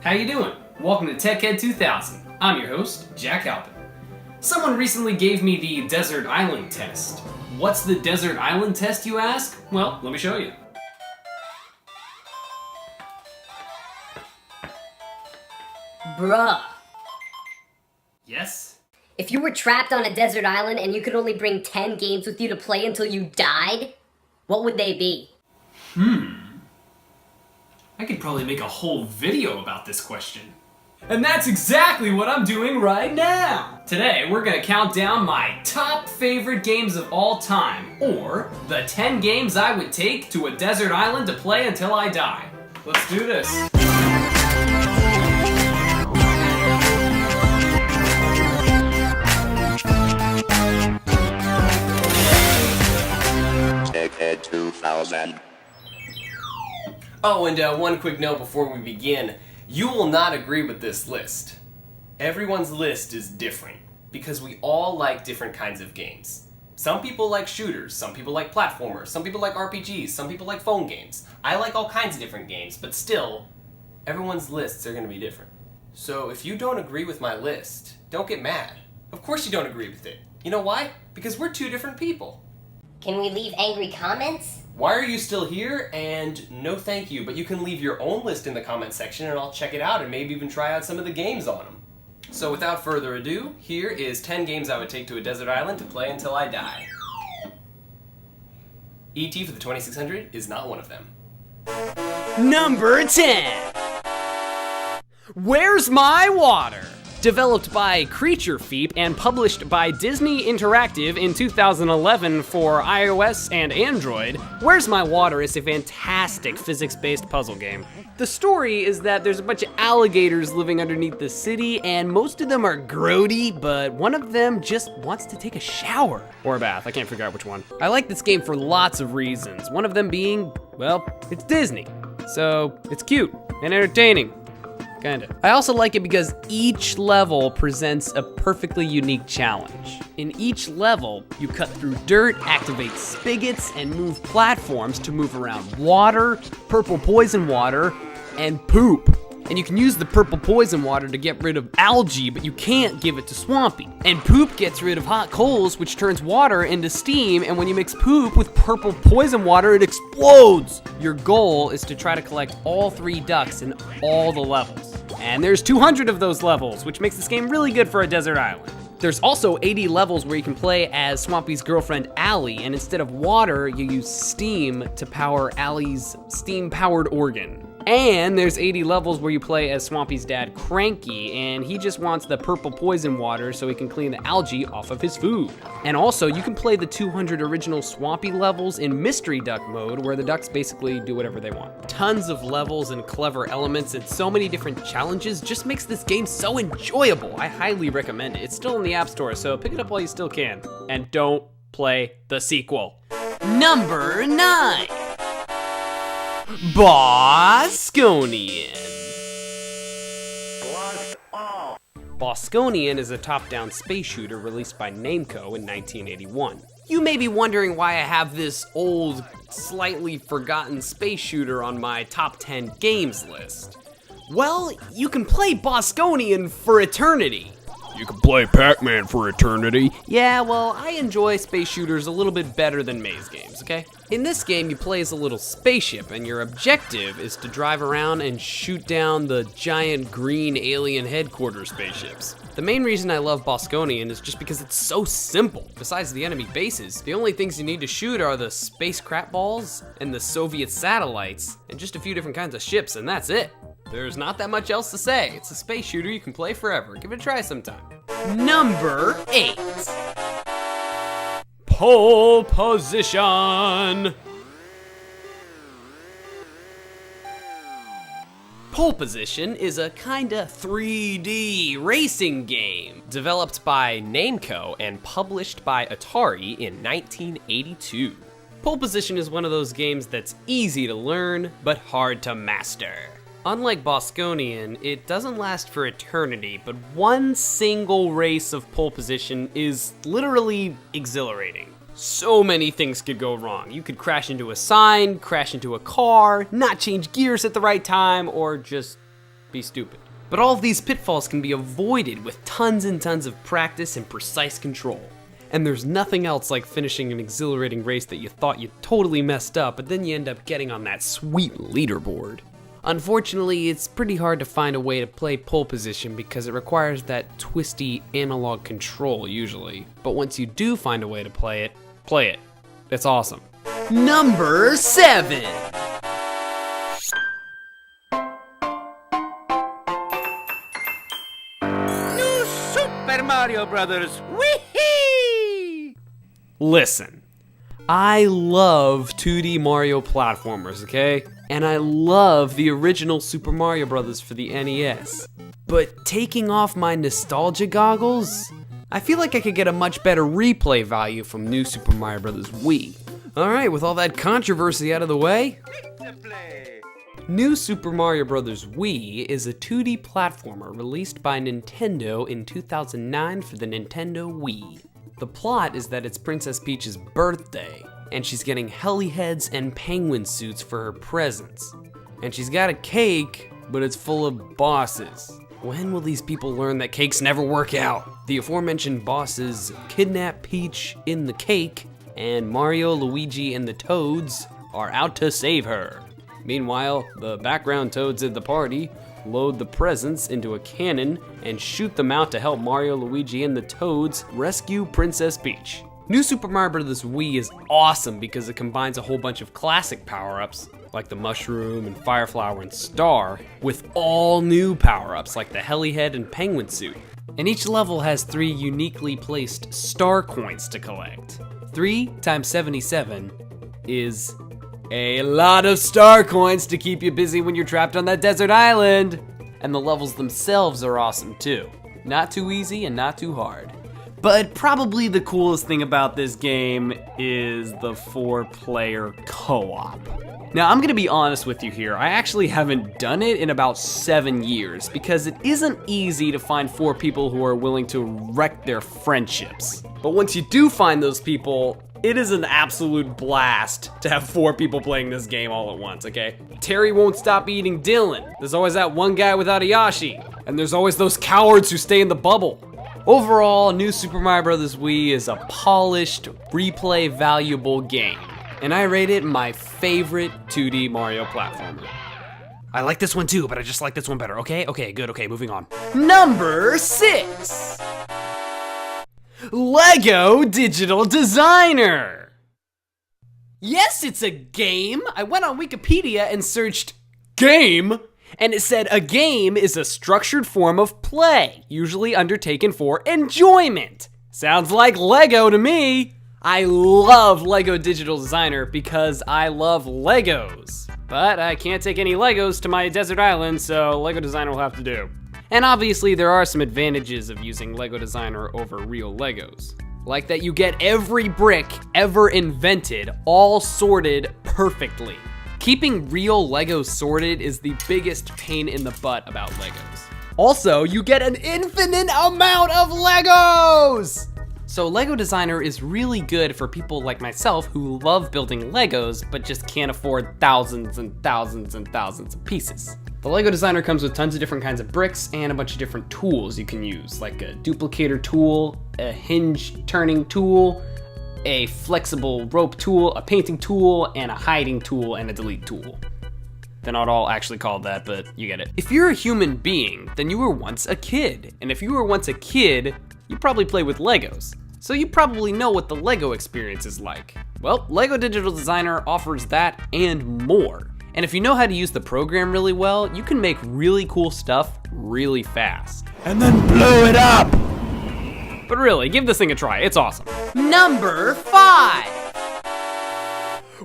How you doing? Welcome to TecHead 2000. I'm your host, Jack Halpin. Someone recently gave me the Desert Island test. What's the Desert Island test, you ask? Well, let me show you. Bruh. Yes? If you were trapped on a desert island and you could only bring 10 games with you to play until you died, what would they be? I could probably make a whole video about this question. And that's exactly what I'm doing right now! Today, we're gonna count down my top favorite games of all time, or the 10 games I would take to a desert island to play until I die. Let's do this. TecHead 2000. Oh, and one quick note before we begin. You will not agree with this list. Everyone's list is different, because we all like different kinds of games. Some people like shooters, some people like platformers, some people like RPGs, some people like phone games. I like all kinds of different games, but still, everyone's lists are going to be different. So if you don't agree with my list, don't get mad. Of course you don't agree with it. You know why? Because we're two different people. Can we leave angry comments? Why are you still here? And no thank you, but you can leave your own list in the comment section and I'll check it out and maybe even try out some of the games on them. So without further ado, here is 10 games I would take to a desert island to play until I die. E.T. for the 2600 is not one of them. Number 10. Where's My Water? Developed by Creature Feep and published by Disney Interactive in 2011 for iOS and Android, Where's My Water is a fantastic physics-based puzzle game. The story is that there's a bunch of alligators living underneath the city, and most of them are grody, but one of them just wants to take a shower. Or a bath, I can't figure out which one. I like this game for lots of reasons, one of them being, well, it's Disney. So, it's cute and entertaining. Kinda. I also like it because each level presents a perfectly unique challenge. In each level, you cut through dirt, activate spigots, and move platforms to move around water, purple poison water, and poop. And you can use the purple poison water to get rid of algae, but you can't give it to Swampy. And poop gets rid of hot coals, which turns water into steam, and when you mix poop with purple poison water, it explodes! Your goal is to try to collect all 3 ducks in all the levels. And there's 200 of those levels, which makes this game really good for a desert island. There's also 80 levels where you can play as Swampy's girlfriend, Allie, and instead of water, you use steam to power Allie's steam-powered organ. And there's 80 levels where you play as Swampy's dad, Cranky, and he just wants the purple poison water so he can clean the algae off of his food. And also, you can play the 200 original Swampy levels in Mystery Duck mode, where the ducks basically do whatever they want. Tons of levels and clever elements and so many different challenges just makes this game so enjoyable. I highly recommend it. It's still in the App Store, so pick it up while you still can. And don't play the sequel. Number 9. Bosconian. Bosconian is a top-down space shooter released by Namco in 1981. You may be wondering why I have this old, slightly forgotten space shooter on my top 10 games list. Well, you can play Bosconian for eternity. You can play Pac-Man for eternity. Yeah, well, I enjoy space shooters a little bit better than maze games, okay? In this game, you play as a little spaceship, and your objective is to drive around and shoot down the giant green alien headquarters spaceships. The main reason I love Bosconian is just because it's so simple. Besides the enemy bases, the only things you need to shoot are the space crap balls and the Soviet satellites, and just a few different kinds of ships, and that's it. There's not that much else to say. It's a space shooter you can play forever. Give it a try sometime. Number 8. Pole Position. Pole Position is a kinda 3D racing game developed by Namco and published by Atari in 1982. Pole Position is one of those games that's easy to learn, but hard to master. Unlike Bosconian, it doesn't last for eternity, but one single race of pole position is literally exhilarating. So many things could go wrong. You could crash into a sign, crash into a car, not change gears at the right time, or just be stupid. But all of these pitfalls can be avoided with tons and tons of practice and precise control. And there's nothing else like finishing an exhilarating race that you thought you totally messed up, but then you end up getting on that sweet leaderboard. Unfortunately, it's pretty hard to find a way to play pole position because it requires that twisty analog control usually. But once you do find a way to play it. It's awesome. Number 7! New Super Mario Brothers. Wee! Listen, I love 2D Mario platformers, okay? And I love the original Super Mario Brothers for the NES. But taking off my nostalgia goggles, I feel like I could get a much better replay value from New Super Mario Bros. Wii. Alright, with all that controversy out of the way, New Super Mario Bros. Wii is a 2D platformer released by Nintendo in 2009 for the Nintendo Wii. The plot is that it's Princess Peach's birthday, and she's getting heli heads and penguin suits for her presents. And she's got a cake, but it's full of bosses. When will these people learn that cakes never work out? The aforementioned bosses kidnap Peach in the cake, and Mario, Luigi, and the Toads are out to save her. Meanwhile, the background Toads at the party load the presents into a cannon and shoot them out to help Mario, Luigi, and the Toads rescue Princess Peach. New Super Mario Bros. Wii is awesome because it combines a whole bunch of classic power-ups, like the Mushroom and Fire Flower and Star, with all new power-ups like the Heli Head and Penguin Suit. And each level has 3 uniquely placed star coins to collect. 3 times 77 is a lot of star coins to keep you busy when you're trapped on that desert island. And the levels themselves are awesome too. Not too easy and not too hard. But probably the coolest thing about this game is the 4-player co-op. Now, I'm gonna be honest with you here. I actually haven't done it in about 7 years because it isn't easy to find 4 people who are willing to wreck their friendships. But once you do find those people, it is an absolute blast to have 4 people playing this game all at once, okay? Terry won't stop eating Dylan. There's always that one guy without a Yoshi. And there's always those cowards who stay in the bubble. Overall, New Super Mario Bros. Wii is a polished, replay valuable game. And I rate it my favorite 2D Mario platformer. I like this one too, but I just like this one better, okay? Okay, good, okay, moving on. Number 6! Lego Digital Designer! Yes, it's a game! I went on Wikipedia and searched game, and it said a game is a structured form of play, usually undertaken for enjoyment. Sounds like Lego to me! I love Lego Digital Designer because I love Legos. But I can't take any Legos to my desert island, so Lego Designer will have to do. And obviously there are some advantages of using Lego Designer over real Legos. Like that you get every brick ever invented all sorted perfectly. Keeping real Legos sorted is the biggest pain in the butt about Legos. Also, you get an infinite amount of Legos! So Lego Designer is really good for people like myself who love building Legos, but just can't afford thousands and thousands and thousands of pieces. The Lego Designer comes with tons of different kinds of bricks and a bunch of different tools you can use, like a duplicator tool, a hinge turning tool, a flexible rope tool, a painting tool, and a hiding tool, and a delete tool. They're not all actually called that, but you get it. If you're a human being, then you were once a kid. And if you were once a kid, you probably play with Legos. So you probably know what the Lego experience is like. Well, Lego Digital Designer offers that and more. And if you know how to use the program really well, you can make really cool stuff really fast. And then blow it up! But really, give this thing a try, it's awesome. Number 5!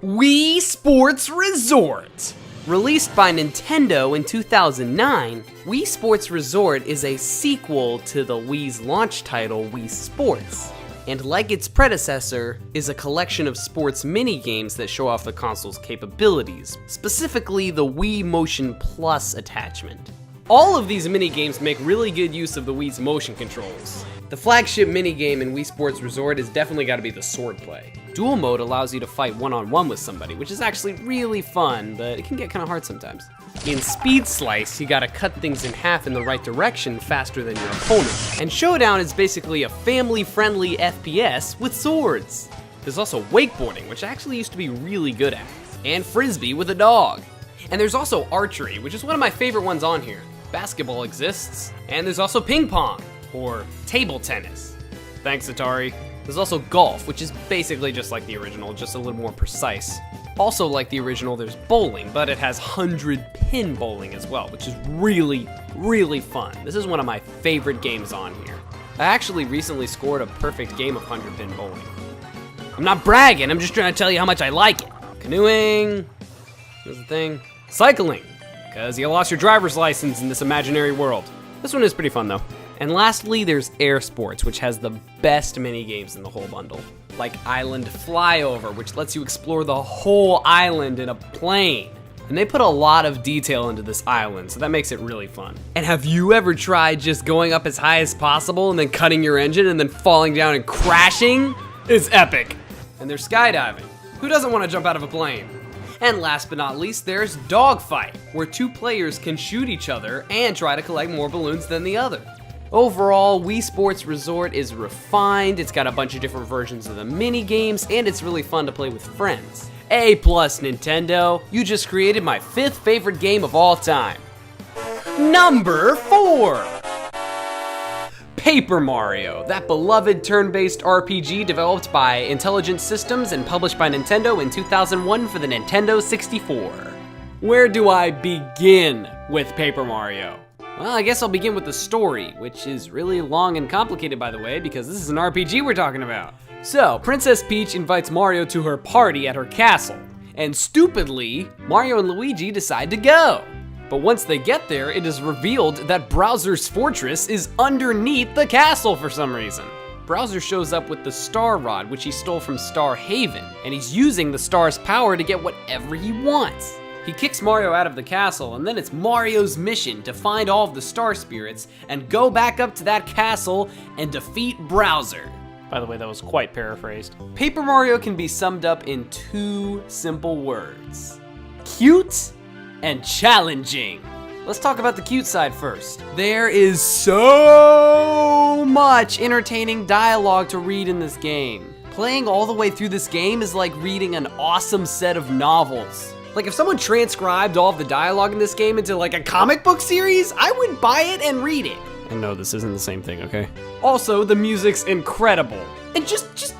Wii Sports Resort. Released by Nintendo in 2009, Wii Sports Resort is a sequel to the Wii's launch title, Wii Sports. And like its predecessor, is a collection of sports mini-games that show off the console's capabilities, specifically the Wii Motion Plus attachment. All of these mini-games make really good use of the Wii's motion controls. The flagship minigame in Wii Sports Resort has definitely got to be the swordplay. Dual mode allows you to fight one-on-one with somebody, which is actually really fun, but it can get kind of hard sometimes. In Speed Slice, you gotta cut things in half in the right direction faster than your opponent. And Showdown is basically a family-friendly FPS with swords. There's also wakeboarding, which I actually used to be really good at, and Frisbee with a dog. And there's also archery, which is one of my favorite ones on here. Basketball exists, and there's also ping pong, or table tennis. Thanks, Atari. There's also golf, which is basically just like the original, just a little more precise. Also like the original, there's bowling, but it has 100-pin bowling as well, which is really, really fun. This is one of my favorite games on here. I actually recently scored a perfect game of 100-pin bowling. I'm not bragging, I'm just trying to tell you how much I like it. Canoeing, here's the thing. Cycling, because you lost your driver's license in this imaginary world. This one is pretty fun though. And lastly, there's Air Sports, which has the best mini games in the whole bundle. Like Island Flyover, which lets you explore the whole island in a plane. And they put a lot of detail into this island, so that makes it really fun. And have you ever tried just going up as high as possible and then cutting your engine and then falling down and crashing? It's epic. And there's skydiving. Who doesn't want to jump out of a plane? And last but not least, there's Dogfight, where 2 players can shoot each other and try to collect more balloons than the other. Overall, Wii Sports Resort is refined, it's got a bunch of different versions of the mini games, and it's really fun to play with friends. A+ Nintendo, you just created my 5th favorite game of all time. Number 4! Paper Mario, that beloved turn-based RPG developed by Intelligent Systems and published by Nintendo in 2001 for the Nintendo 64. Where do I begin with Paper Mario? Well, I guess I'll begin with the story, which is really long and complicated, by the way, because this is an RPG we're talking about. So, Princess Peach invites Mario to her party at her castle, and stupidly, Mario and Luigi decide to go. But once they get there, it is revealed that Bowser's fortress is underneath the castle for some reason. Bowser shows up with the Star Rod, which he stole from Star Haven, and he's using the star's power to get whatever he wants. He kicks Mario out of the castle, and then it's Mario's mission to find all of the Star Spirits and go back up to that castle and defeat Bowser. By the way, that was quite paraphrased. Paper Mario can be summed up in 2 simple words: cute and challenging. Let's talk about the cute side first. There is so much entertaining dialogue to read in this game. Playing all the way through this game is like reading an awesome set of novels. Like if someone transcribed all of the dialogue in this game into like a comic book series, I would buy it and read it. And no, this isn't the same thing, okay? Also, the music's incredible. And just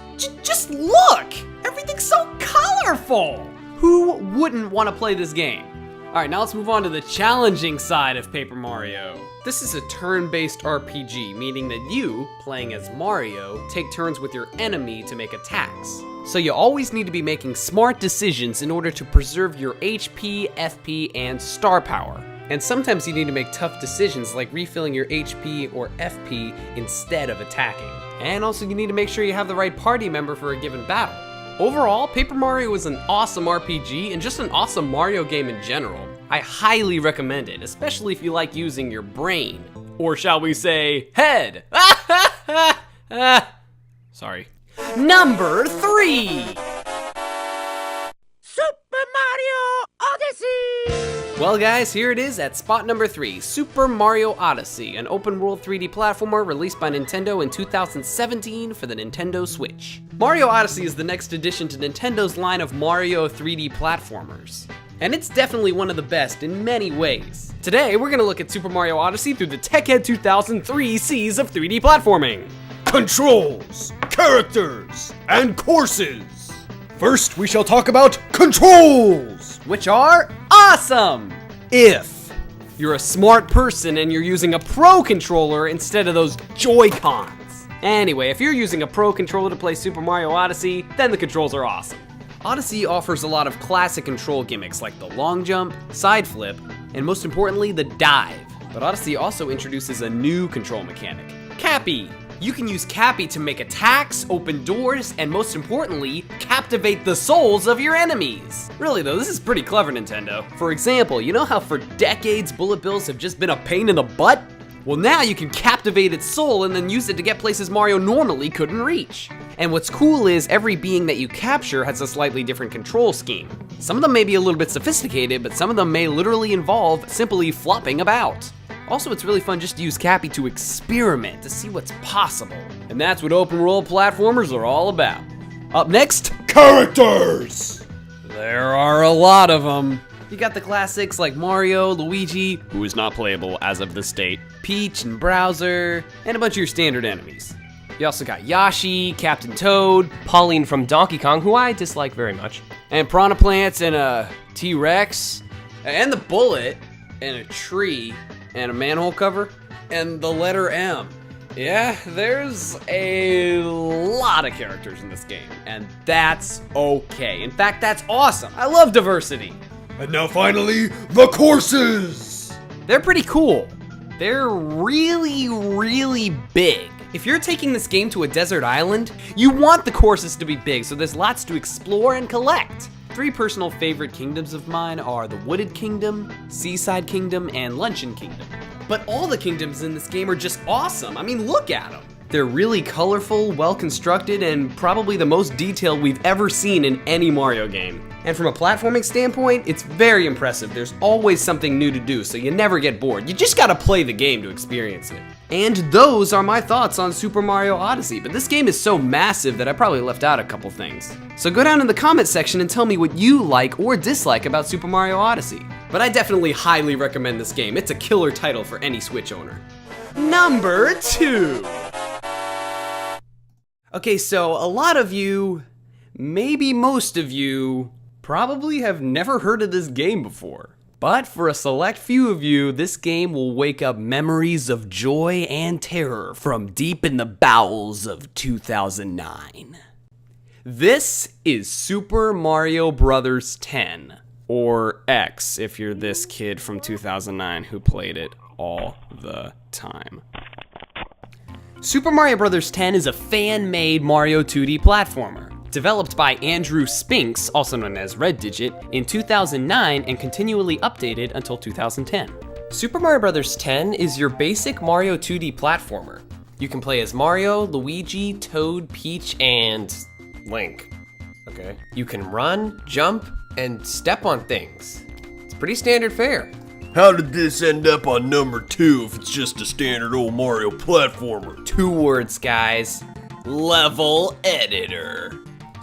look! Everything's so colorful! Who wouldn't want to play this game? All right, now let's move on to the challenging side of Paper Mario. This is a turn-based RPG, meaning that you, playing as Mario, take turns with your enemy to make attacks. So you always need to be making smart decisions in order to preserve your HP, FP, and star power. And sometimes you need to make tough decisions like refilling your HP or FP instead of attacking. And also you need to make sure you have the right party member for a given battle. Overall, Paper Mario is an awesome RPG and just an awesome Mario game in general. I highly recommend it, especially if you like using your brain. Or shall we say, head! Sorry. Number 3! Super Mario Odyssey! Well guys, here it is at spot number 3, Super Mario Odyssey, an open world 3D platformer released by Nintendo in 2017 for the Nintendo Switch. Mario Odyssey is the next addition to Nintendo's line of Mario 3D platformers. And it's definitely one of the best in many ways. Today, we're gonna look at Super Mario Odyssey through the TecHead 2003 C's of 3D platforming. Controls, characters, and courses. First, we shall talk about controls, which are awesome! If you're a smart person and you're using a Pro Controller instead of those Joy-Cons. Anyway, if you're using a Pro Controller to play Super Mario Odyssey, then the controls are awesome. Odyssey offers a lot of classic control gimmicks like the long jump, side flip, and most importantly, the dive. But Odyssey also introduces a new control mechanic, Cappy. You can use Cappy to make attacks, open doors, and most importantly, captivate the souls of your enemies. Really though, this is pretty clever, Nintendo. For example, you know how for decades bullet bills have just been a pain in the butt? Well, now you can captivate its soul and then use it to get places Mario normally couldn't reach. And what's cool is every being that you capture has a slightly different control scheme. Some of them may be a little bit sophisticated, but some of them may literally involve simply flopping about. Also, it's really fun just to use Cappy to experiment, to see what's possible. And that's what open world platformers are all about. Up next, Characters! there are a lot of them. You got the classics like Mario, Luigi, who is not playable as of this date, Peach and Bowser, and a bunch of your standard enemies. You also got Yoshi, Captain Toad, Pauline from Donkey Kong, who I dislike very much. and Piranha Plants, and a T-Rex, and the Bullet, and a tree, and a manhole cover, and the letter M. Yeah, there's a lot of characters in this game, and that's okay. In fact, that's awesome. I love diversity. And now finally, the courses! They're pretty cool. They're really, really big. If you're taking this game to a desert island, you want the courses to be big, so there's lots to explore and collect. 3 personal favorite kingdoms of mine are the Wooded Kingdom, Seaside Kingdom, and Luncheon Kingdom. But all the kingdoms in this game are just awesome. I mean, look at them. They're really colorful, well-constructed, and probably the most detailed we've ever seen in any Mario game. And from a platforming standpoint, it's very impressive. There's always something new to do, so you never get bored. You just gotta play the game to experience it. And those are my thoughts on Super Mario Odyssey, but this game is so massive that I probably left out a couple things. So go down in the comment section and tell me what you like or dislike about Super Mario Odyssey. But I definitely highly recommend this game. It's a killer title for any Switch owner. Number 2. Okay, so a lot of you, maybe most of you, probably have never heard of this game before. But for a select few of you, this game will wake up memories of joy and terror from deep in the bowels of 2009. This is Super Mario Bros. 10, or X if you're this kid from 2009 who played it all the time. Super Mario Bros. 10 is a fan-made Mario 2D platformer. Developed by Andrew Spinks, also known as Red Digit, in 2009 and continually updated until 2010. Super Mario Bros. 10 is your basic Mario 2D platformer. You can play as Mario, Luigi, Toad, Peach, and Link. Okay. You can run, jump, and step on things. It's pretty standard fare. How did this end up on number 2 if it's just a standard old Mario platformer? 2 words, guys. Level editor.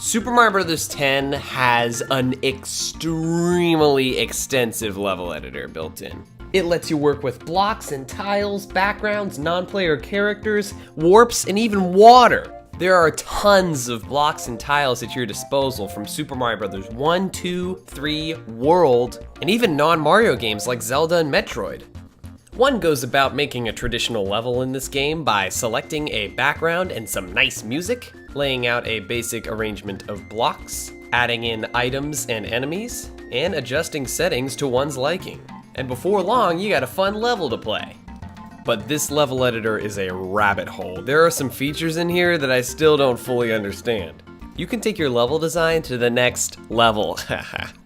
Super Mario Bros. 10 has an extremely extensive level editor built in. It lets you work with blocks and tiles, backgrounds, non-player characters, warps, and even water. There are tons of blocks and tiles at your disposal from Super Mario Bros. 1, 2, 3, World, and even non-Mario games like Zelda and Metroid. One goes about making a traditional level in this game by selecting a background and some nice music, laying out a basic arrangement of blocks, adding in items and enemies, and adjusting settings to one's liking. And before long, you got a fun level to play. But this level editor is a rabbit hole. There are some features in here that I still don't fully understand. You can take your level design to the next level,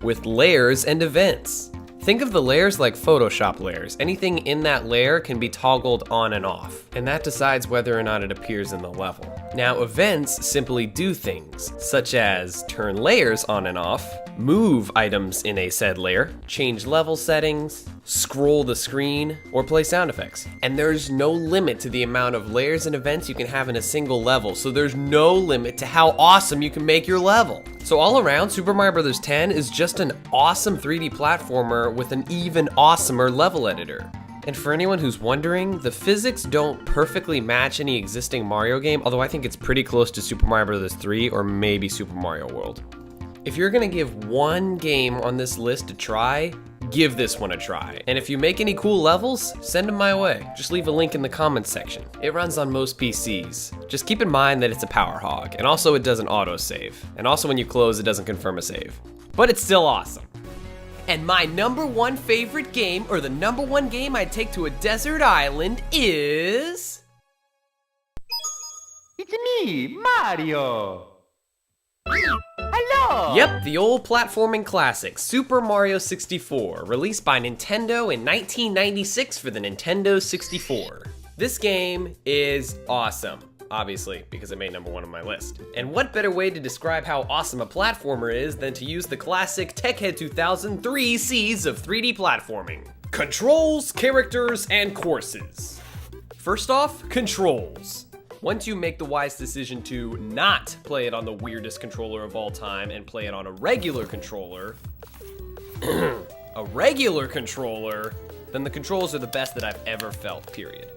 with layers and events. Think of the layers like Photoshop layers. Anything in that layer can be toggled on and off, and that decides whether or not it appears in the level. Now, events simply do things, such as turn layers on and off, move items in a said layer, change level settings, scroll the screen, or play sound effects. And there's no limit to the amount of layers and events you can have in a single level, so there's no limit to how awesome you can make your level. So all around, Super Mario Bros. 10 is just an awesome 3D platformer with an even awesomer level editor. And for anyone who's wondering, the physics don't perfectly match any existing Mario game, although I think it's pretty close to Super Mario Bros. 3 or maybe Super Mario World. If you're gonna give one game on this list a try, give this one a try. And if you make any cool levels, send them my way. Just leave a link in the comments section. It runs on most PCs. Just keep in mind that it's a power hog, and also it doesn't autosave. And also when you close, it doesn't confirm a save. But it's still awesome. And my number 1 favorite game, or the number 1 game I'd take to a desert island is... It's me, Mario! Hello! Yep, the old platforming classic, Super Mario 64, released by Nintendo in 1996 for the Nintendo 64. This game is awesome, obviously, because it made number 1 on my list. And what better way to describe how awesome a platformer is than to use the classic TecHead 2003 C's of 3D platforming. Controls, characters, and courses. First off, controls. Once you make the wise decision to not play it on the weirdest controller of all time and play it on a regular controller, then the controls are the best that I've ever felt, period.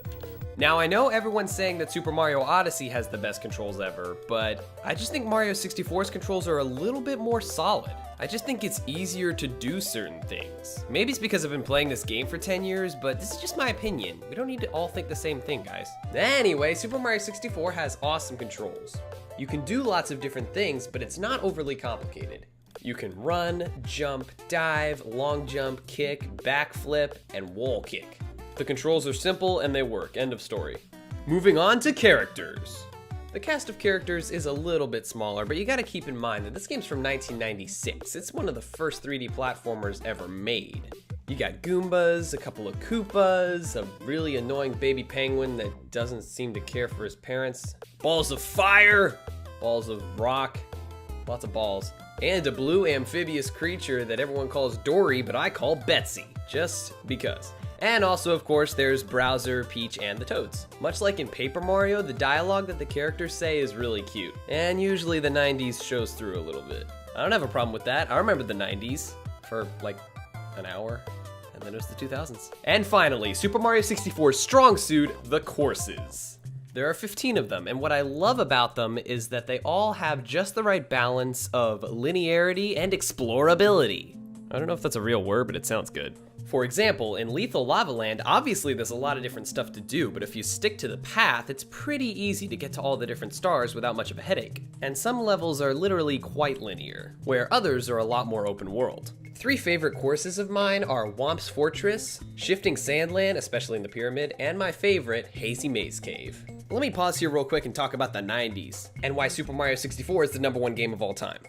Now, I know everyone's saying that Super Mario Odyssey has the best controls ever, but I just think Mario 64's controls are a little bit more solid. I just think it's easier to do certain things. Maybe it's because I've been playing this game for 10 years, but this is just my opinion. We don't need to all think the same thing, guys. Anyway, Super Mario 64 has awesome controls. You can do lots of different things, but it's not overly complicated. You can run, jump, dive, long jump, kick, backflip, and wall kick. The controls are simple and they work, end of story. Moving on to characters. The cast of characters is a little bit smaller, but you gotta keep in mind that this game's from 1996. It's one of the first 3D platformers ever made. You got Goombas, a couple of Koopas, a really annoying baby penguin that doesn't seem to care for his parents, balls of fire, balls of rock, lots of balls, and a blue amphibious creature that everyone calls Dory, but I call Betsy, just because. And also, of course, there's Bowser, Peach, and the Toads. Much like in Paper Mario, the dialogue that the characters say is really cute. And usually the 90s shows through a little bit. I don't have a problem with that. I remember the 90s for like an hour, and then it was the 2000s. And finally, Super Mario 64's strong suit, the courses. There are 15 of them, and what I love about them is that they all have just the right balance of linearity and explorability. I don't know if that's a real word, but it sounds good. For example, in Lethal Lava Land, obviously there's a lot of different stuff to do, but if you stick to the path, it's pretty easy to get to all the different stars without much of a headache. And some levels are literally quite linear, where others are a lot more open world. 3 favorite courses of mine are Womp's Fortress, Shifting Sandland, especially in the pyramid, and my favorite, Hazy Maze Cave. Let me pause here real quick and talk about the 90s, and why Super Mario 64 is the #1 game of all time.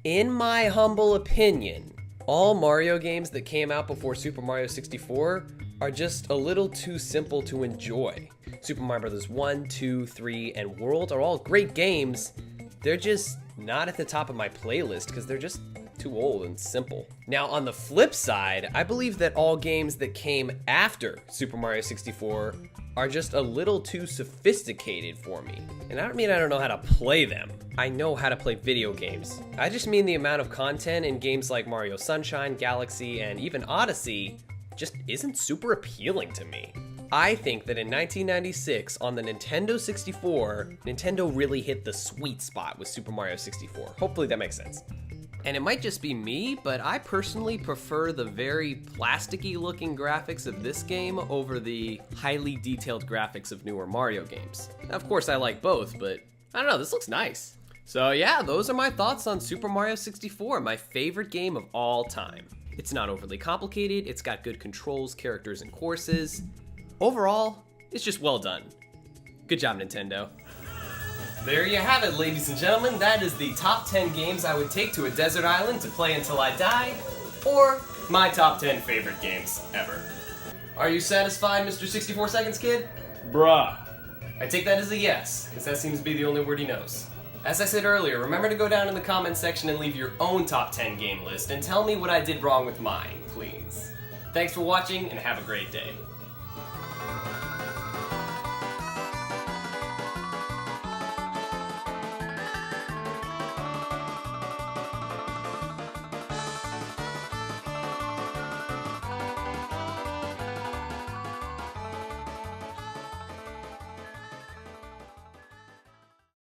In my humble opinion, all Mario games that came out before Super Mario 64 are just a little too simple to enjoy. Super Mario Bros. 1, 2, 3, and World are all great games. They're just not at the top of my playlist because they're just too old and simple. Now, on the flip side, I believe that all games that came after Super Mario 64 are just a little too sophisticated for me. And I don't mean I don't know how to play them. I know how to play video games. I just mean the amount of content in games like Mario Sunshine, Galaxy, and even Odyssey just isn't super appealing to me. I think that in 1996, on the Nintendo 64, Nintendo really hit the sweet spot with Super Mario 64. Hopefully that makes sense. And it might just be me, but I personally prefer the very plasticky looking graphics of this game over the highly detailed graphics of newer Mario games. Of course I like both, but I don't know, this looks nice. So yeah, those are my thoughts on Super Mario 64, my favorite game of all time. It's not overly complicated, it's got good controls, characters, and courses. Overall, it's just well done. Good job, Nintendo. There you have it, ladies and gentlemen. That is the top 10 games I would take to a desert island to play until I die, or my top 10 favorite games ever. Are you satisfied, Mr. 64 Seconds Kid? Bruh. I take that as a yes, because that seems to be the only word he knows. As I said earlier, remember to go down in the comments section and leave your own top 10 game list, and tell me what I did wrong with mine, please. Thanks for watching, and have a great day.